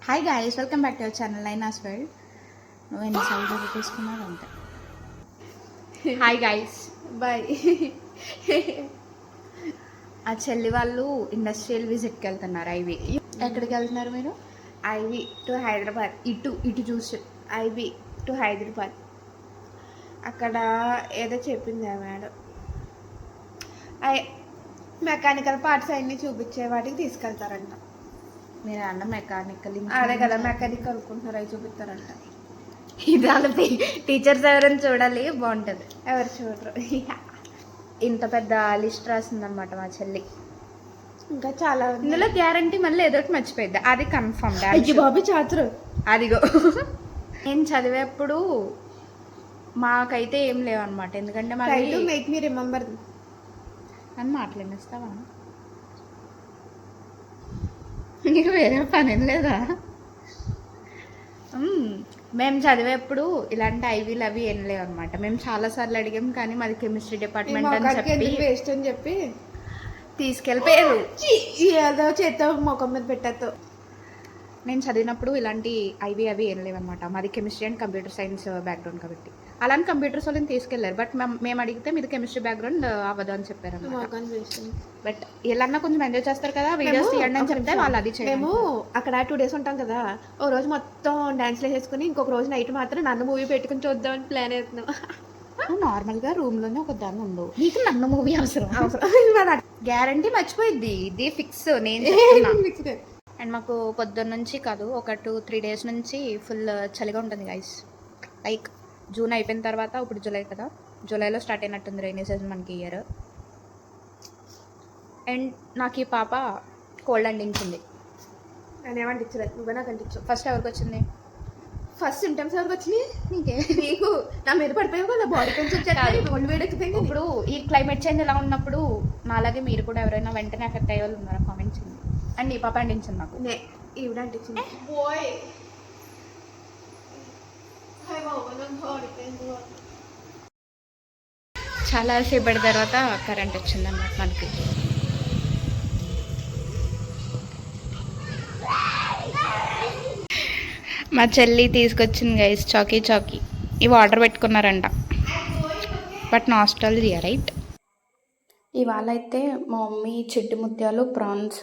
Hi guys, welcome back to our channel Lina's world. నువ్వు ఎన్నిసార్లు తీసుకున్నావు అంతే. Hi guys, bye. ఆ చెల్లి వాళ్ళు ఇండస్ట్రియల్ విజిట్కి వెళ్తున్నారు. ఐవి ఎక్కడికి వెళ్తున్నారు మీరు? IV to Hyderabad. ఇటు చూసి ఐవి టు హైదరాబాద్. అక్కడ ఏదో చెప్పింది ఆ మేడం. మెకానికల్ పార్ట్స్ అన్నీ చూపించే వాటికి తీసుకెళ్తారంట. మీరు అన్న మెకానికల్ అదే కదా, మెకానిక్ అనుకుంటున్నారు, అవి చూపిస్తారంట. ఇది వాళ్ళ టీచర్స్ ఎవరైనా చూడాలి, బాగుంటుంది. ఎవరు చూడరు. ఇంత పెద్ద లిస్ట్ రాసిందనమాట మా చెల్లి. ఇంకా చాలా ఇందులో గ్యారంటీ మళ్ళీ ఏదో ఒకటి మర్చిపోయింది, అది కన్ఫర్మ్. బాబు చాతురు అదిగో. నేను చదివేప్పుడు మాకైతే ఏం లేవన్నమాట, ఎందుకంటే మాకు మేక్ మీ రిమెంబర్ అని మాట్లాడిస్తావా? నీకు వేరే పని లేదా? మేము చదివేప్పుడు ఇలాంటి ఐవీలు అవి ఏం లేవు అనమాట. మేము చాలాసార్లు అడిగాం, కానీ మాది కెమిస్ట్రీ డిపార్ట్మెంట్ అని చెప్పి వేస్ట్ అని చెప్పి తీసుకెళ్ళిపోయారు. ఏదో చేత్తో ముఖం మీద పెట్టేతో. నేను చదివినప్పుడు ఇలాంటి ఐవీ అవి ఏం లేవన్నమాట. మాది chemistry and computer science background కాబట్టి అలాంటి కంప్యూటర్స్ వాళ్ళని తీసుకెళ్లారు. బట్ మేము అడిగితే మీది కెమిస్ట్రీ బ్యాక్గ్రౌండ్ అవ్వదు అని చెప్పారు అన్నమాట. బట్ ఇలా కొంచెం ఎంజాయ్ చేస్తారు కదా, వీడియోస్ తీయండి అని చెప్తే వాళ్ళు అది చేయము. మేము అక్కడ 2 days ఉంటాం కదా, ఓ రోజు మొత్తం డాన్స్లు వేసుకుని ఇంకొక రోజు నైట్ మాత్రం నన్ను మూవీ పెట్టుకుని చూద్దామని ప్లాన్ అవుతున్నాం. నార్మల్గా రూమ్లోనే ఒక దాన్ని ఉండవు, నీకు నన్ను మూవీ అవసరం. గ్యారంటీ మర్చిపోయిద్ది, ఇది ఫిక్స్. నేను అండ్ మాకు పొద్దున్న నుంచి కాదు, ఒక 2-3 days నుంచి ఫుల్ చలిగా ఉంటుంది గైస్. లైక్ జూన్ అయిపోయిన తర్వాత, ఇప్పుడు జూలై కదా, జూలైలో స్టార్ట్ అయినట్టుంది రైనీ సీజన్ మనకి ఇయర్. అండ్ నాకు ఈ పాప కోల్డ్ అంటించింది. నేను ఏమంటించలేదు, నువ్వే నాకు అంటించు. ఫస్ట్ ఎవరికి వచ్చింది? ఫస్ట్ సిమ్టమ్స్ ఎవరికి వచ్చినాయి? నీకే. నీకు నా మీద పడిపోయావు కదా, బాడీ పెయిన్స్ వచ్చాయి, ఒళ్ళు వేడెక్కిపోయింది. ఇప్పుడు ఈ క్లైమేట్ చేంజ్ ఎలా ఉన్నప్పుడు నాలాగే మీరు కూడా ఎవరైనా వెంటనే ఎఫెక్ట్ అయ్యే వాళ్ళు ఉన్నారా? కామెంట్ చేయండి. అండ్ ఈ పాప అంటించింది నాకు. ఈవిడ అంటించింది. చాలా సేపటి తర్వాత కరెంట్ వచ్చింది అన్నమాట మనకి. మా చెల్లి తీసుకొచ్చింది గైస్ చాకీ. ఇవి ఆర్డర్ పెట్టుకున్నారంట, బట్ నాస్టాల్జియా రైట్. ఇవాళ అయితే మా మమ్మీ చిట్టి ముత్యాలు ప్రాన్స్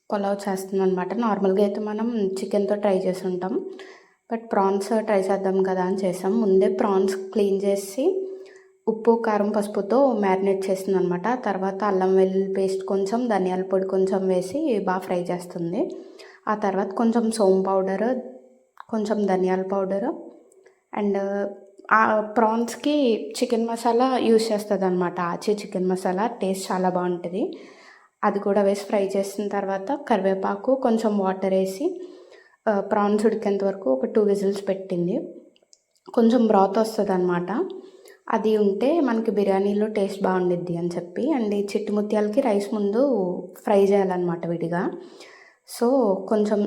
పులావ్ చేస్తుంది అనమాట. నార్మల్గా అయితే మనం చికెన్తో ట్రై చేసి ఉంటాం, బట్ ప్రాన్స్ ట్రై చేద్దాం కదా అని చేసాం. ముందే ప్రాన్స్ క్లీన్ చేసి ఉప్పు కారం పసుపుతో మ్యారినేట్ చేస్తుంది అనమాట. తర్వాత అల్లం వెల్లుల్లి పేస్ట్ కొంచెం, ధనియాల పొడి కొంచెం వేసి బాగా ఫ్రై చేస్తుంది. ఆ తర్వాత కొంచెం సోంపు పౌడర్, కొంచెం ధనియాల పౌడర్ అండ్ ఆ ప్రాన్స్కి చికెన్ మసాలా యూజ్ చేస్తుంది అనమాట. ఆచి చికెన్ మసాలా టేస్ట్ చాలా బాగుంటుంది. అది కూడా వేసి ఫ్రై చేసిన తర్వాత కరివేపాకు, కొంచెం వాటర్ వేసి ప్రాన్స్ ఉడికేంత వరకు ఒక 2 whistles పెట్టింది. కొంచెం బ్రాత్ వస్తుంది అనమాట, అది ఉంటే మనకి బిర్యానీలో టేస్ట్ బాగుండిద్ది అని చెప్పి. అండ్ ఈ చిట్టి ముత్యాలకి రైస్ ముందు ఫ్రై చేయాలన్నమాట విడిగా. సో కొంచెం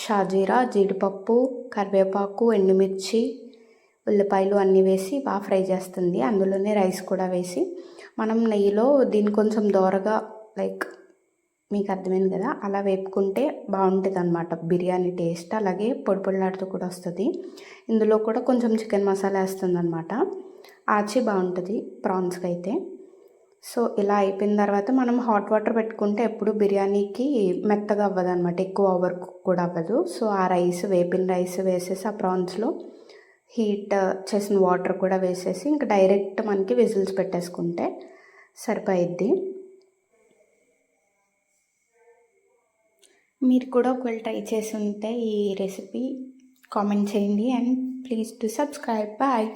షాజీరా, జీడిపప్పు, కరివేపాకు, ఎండుమిర్చి, ఉల్లిపాయలు అన్నీ వేసి బాగా ఫ్రై చేస్తుంది. అందులోనే రైస్ కూడా వేసి మనం నెయ్యిలో దీన్ని కొంచెం దోరగా, లైక్ మీకు అర్థమైంది కదా, అలా వేపుకుంటే బాగుంటుంది అనమాట బిర్యానీ టేస్ట్. అలాగే పొడి పొడిలాడుతూ కూడా వస్తుంది. ఇందులో కూడా కొంచెం చికెన్ మసాలా వేస్తుంది అనమాట. ఆచి బాగుంటుంది ప్రాన్స్కి అయితే. సో ఇలా అయిపోయిన తర్వాత మనం హాట్ వాటర్ పెట్టుకుంటే ఎప్పుడు బిర్యానీకి మెత్తగా అవ్వదు అనమాట, ఎక్కువ ఓవర్ కుక్ కూడా అవ్వదు. సో ఆ రైస్, వేపిన రైస్ వేసేసి ఆ ప్రాన్స్లో హీట్ చేసిన వాటర్ కూడా వేసేసి ఇంకా డైరెక్ట్ మనకి విజిల్స్ పెట్టేసుకుంటే సరిపోయిద్ది. మీరు కూడా ఒకవేళ ట్రై చేసి ఉంటే ఈ రెసిపీ కామెంట్ చేయండి and please to subscribe. Bye.